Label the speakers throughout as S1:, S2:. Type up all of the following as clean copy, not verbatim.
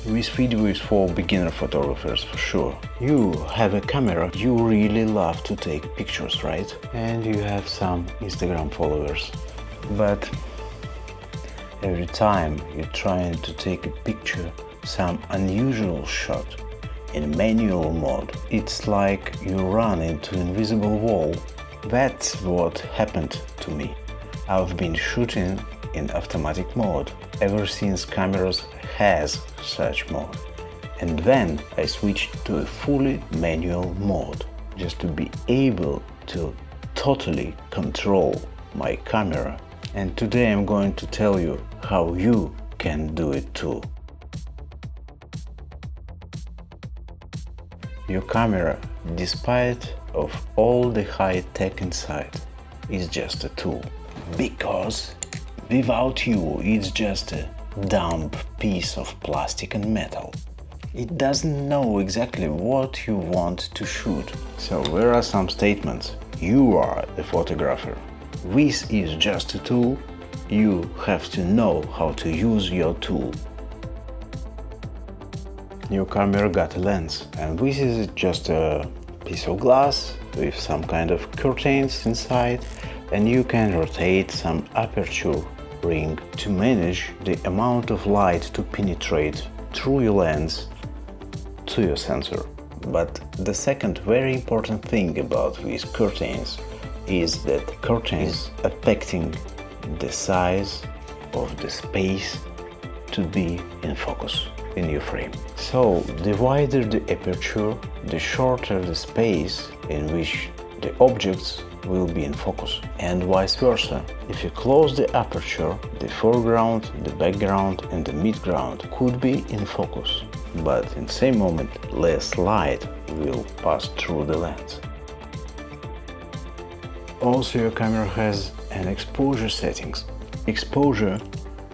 S1: This video is for beginner photographers for sure. You have a camera, you really love to take pictures, right? And you have some Instagram followers. But every time you're trying to take a picture, some unusual shot in manual mode, it's like you run into an invisible wall. That's what happened to me. I've been shooting in automatic mode ever since cameras has such mode. And then I switched to a fully manual mode just to be able to totally control my camera. And today I'm going to tell you how you can do it too. Your camera, despite of all the high tech inside, is just a tool. Because without you, it's just a dumb piece of plastic and metal. It doesn't know exactly what you want to shoot. So here are some statements. You are a photographer. This is just a tool. You have to know how to use your tool. Your camera got a lens, and this is just a piece of glass with some kind of curtains inside, and you can rotate some aperture ring to manage the amount of light to penetrate through your lens to your sensor. But the second very important thing about these curtains is that curtains affecting the size of the space to be in focus in your frame. So the wider the aperture, the shorter the space in which the objects will be in focus, and vice versa. If you close the aperture, the foreground, the background and the midground could be in focus, but in the same moment less light will pass through the lens. Also, your camera has an exposure settings. Exposure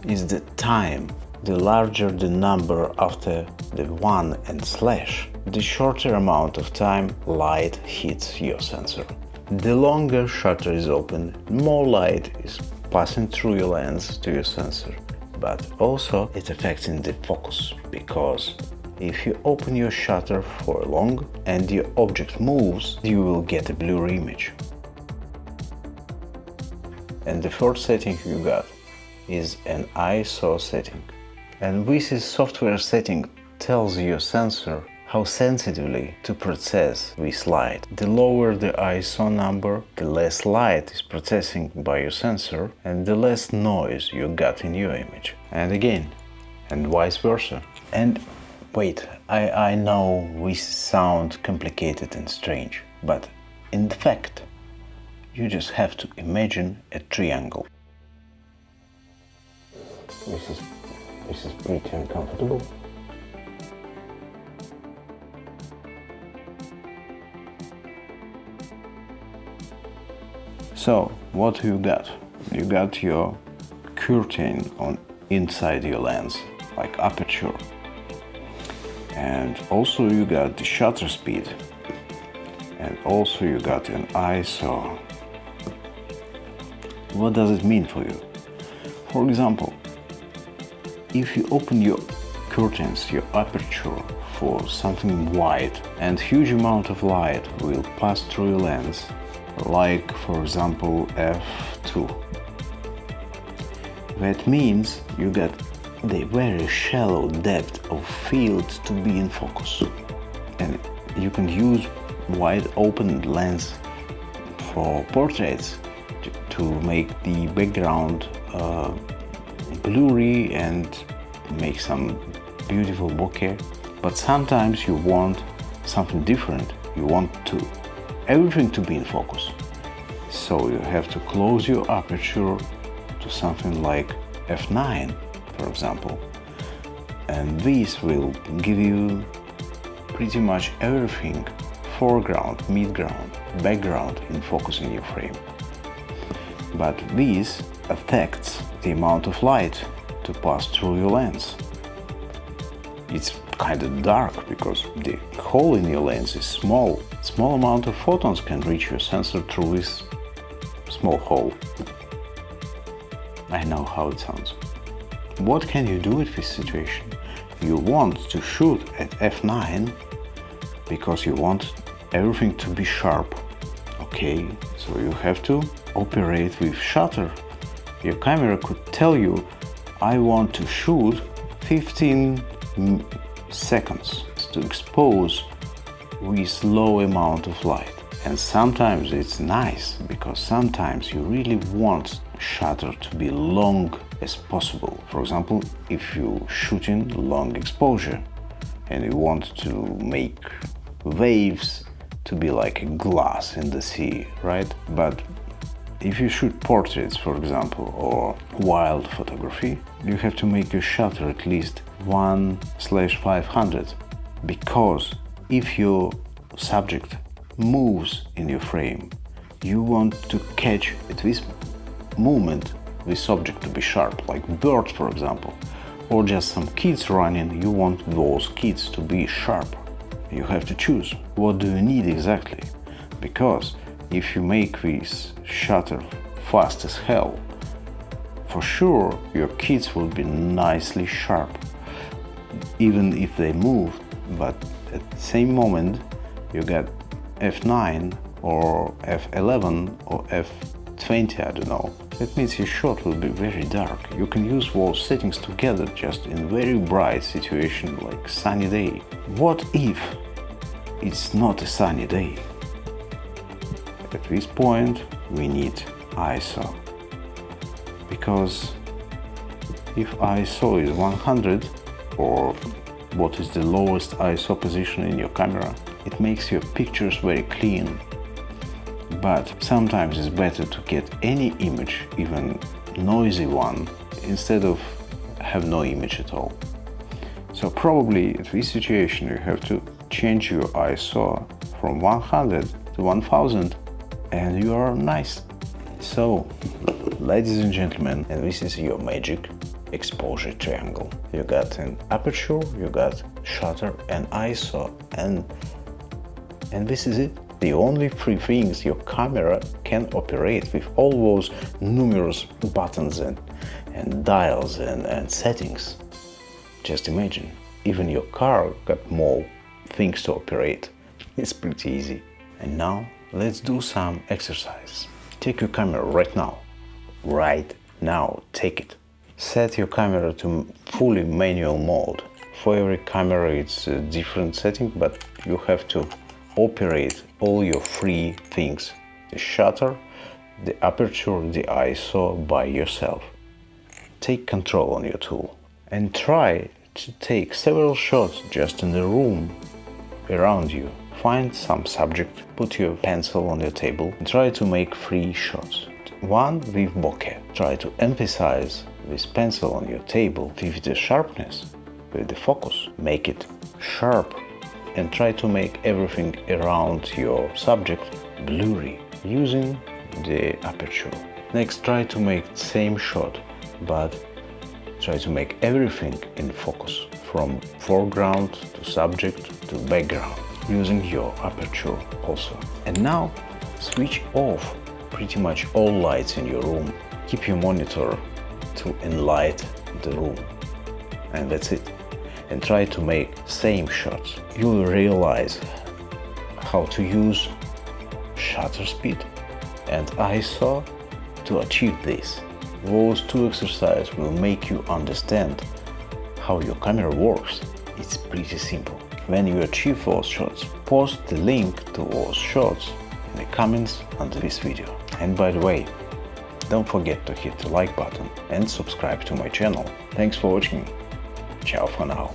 S1: is the time. The larger the number after the 1 and slash, the shorter amount of time light hits your sensor. The longer shutter is open, more light is passing through your lens to your sensor. But also it affects in the focus, because if you open your shutter for long and your object moves, you will get a blurry image. And the third setting you got is an ISO setting. And this is software setting tells your sensor how sensitively to process this light. The lower the ISO number, the less light is processing by your sensor and the less noise you got in your image. And again, and vice versa. And wait, I know this sounds complicated and strange, but in fact, you just have to imagine a triangle. This is pretty uncomfortable. So, what you got? You got your curtain on inside your lens, like aperture. And also you got the shutter speed. And also you got an ISO. What does it mean for you? For example, if you open your curtains, your aperture for something wide, and huge amount of light will pass through your lens, like for example f2. That means you get the very shallow depth of field to be in focus. And you can use wide open lens for portraits to make the background blurry and make some beautiful bokeh. But sometimes you want something different. You want everything to be in focus. So you have to close your aperture to something like f9, for example. And this will give you pretty much everything, foreground, midground, background in focus in your frame. But this affects the amount of light to pass through your lens. It's kind of dark because the hole in your lens is small. Small amount of photons can reach your sensor through this small hole. I know how it sounds. What can you do with this situation? you want to shoot at f9 because you want everything to be sharp. Okay, so you have to operate with shutter. Your camera could tell you, I want to shoot 15 seconds to expose with low amount of light. And sometimes it's nice because sometimes you really want shutter to be long as possible. For example, if you're shooting long exposure and you want to make waves to be like a glass in the sea, right? But if you shoot portraits, for example, or wild photography, you have to make your shutter at least 1/500, because if your subject moves in your frame, you want to catch at this moment this object to be sharp, like birds, for example, or just some kids running. You want those kids to be sharp. You have to choose what do you need exactly, because if you make this shutter fast as hell, for sure your kids will be nicely sharp, even if they move. But at the same moment you get f9 or f11 or f20, I don't know. That means your shot will be very dark. You can use those settings together just in very bright situation like sunny day. What if it's not a sunny day? At this point we need ISO, because if ISO is 100, or what is the lowest ISO position in your camera, it makes your pictures very clean. But sometimes it's better to get any image, even noisy one, instead of have no image at all. So probably in this situation you have to change your ISO from 100 to 1000 and you are nice. So, ladies and gentlemen, and this is your magic exposure triangle. You got an aperture, you got shutter and ISO, and this is it. The only three things your camera can operate with all those numerous buttons and dials and settings. Just imagine, even your car got more things to operate. It's pretty easy. And now let's do some exercise. Take your camera right now. Right now, take it. Set your camera to fully manual mode. For every camera it's a different setting, but you have to operate all your three things: the shutter, the aperture, the ISO by yourself. Take control on your tool and try to take several shots just in the room around you. Find some subject, put your pencil on your table and try to make 3 shots. One with bokeh. Try to emphasize this pencil on your table with the sharpness, with the focus. Make it sharp and try to make everything around your subject blurry using the aperture. Next, try to make the same shot, but try to make everything in focus, from foreground to subject to background, using your aperture also. And now switch off pretty much all lights in your room. Keep your monitor to enlighten the room, and that's it. And try to make same shots. You will realize how to use shutter speed and ISO to achieve this. Those 2 exercises will make you understand how your camera works. It's pretty simple. When you achieve those shots, post the link to those shots in the comments under this video. And by the way, don't forget to hit the like button and subscribe to my channel. Thanks for watching. Ciao for now.